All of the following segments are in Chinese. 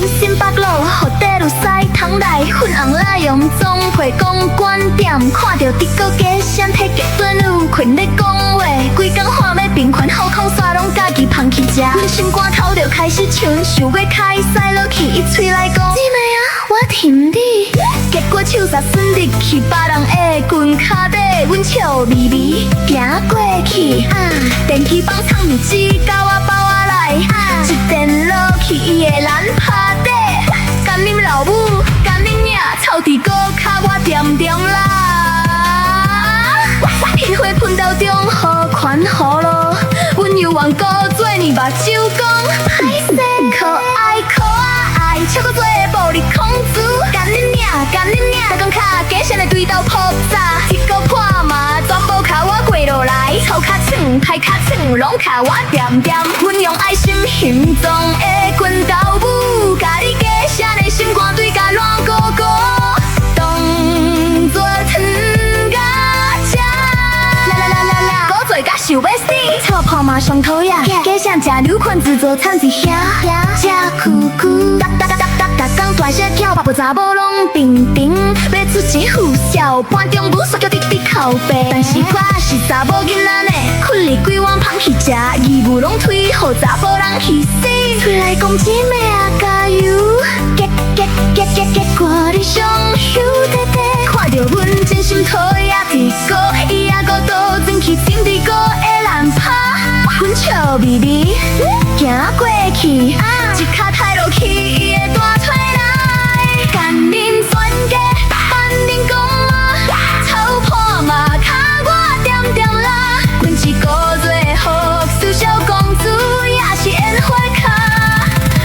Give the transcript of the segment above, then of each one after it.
新北路，予底路西窗内，粉红拉用总配公关店，看到伫个街闪体极端有群咧讲话，规工喊要平权好康煞拢家己捧去食，阮心肝头就开始唱，想要开塞落去，伊喙来讲，姊妹啊，我甜你，结果手煞伸入去别人的裙骹底，阮笑眯眯行过去，电梯棒藏入指甲我包我来，一电落去伊的蓝趴底，甘啉老母，甘啉命，臭伫高骹我点点啦，彼花喷到中好款好咯，阮又愿搁做你目睭讲，歹势，可爱可爱，超过做暴力控制，甘啉命，甘啉命，逐工卡加上来对斗扑炸，一个破嘛，全部卡我过落来，臭卡床，歹卡床，拢卡我点点，阮用爱心形状的拳头舞，甲你加上的心肝对甲软糊糊，当作糖甲吃，啦啦啦啦啦，古做甲想要死，臭破嘛上讨厌，加上食牛菌自助餐一遐，吃酷酷，哒哒哒哒哒哒，讲大声叫，爸查某拢平平，要出钱付笑，半中午煞叫直直靠背，但是我是查某囡仔呢，困哩规碗芳去食，义务拢推互查甫人去死，喙来讲姊妹啊加油，结果你上休弟弟，看到阮真心讨厌伫个，伊还搁倒转去心伫个的烂趴，阮笑眯眯行过去，一脚踏落去伊的大腿内，干恁全家办恁公妈，臭破嘛卡我点点啦，阮一个做福寿小公主，也是烟花卡，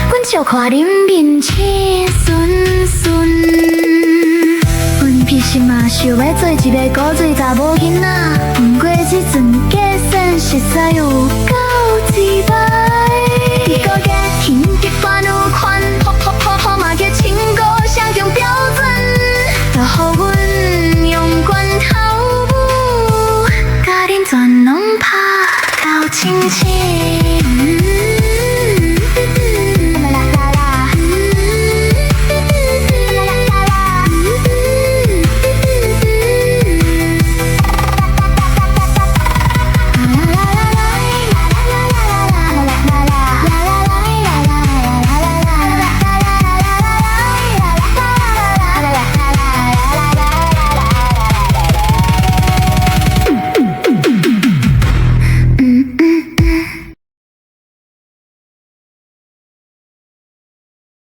阮就看恁面青顺顺，阮其实嘛想要做一个古锥查某囡仔，不过这阵计算实在有够失败。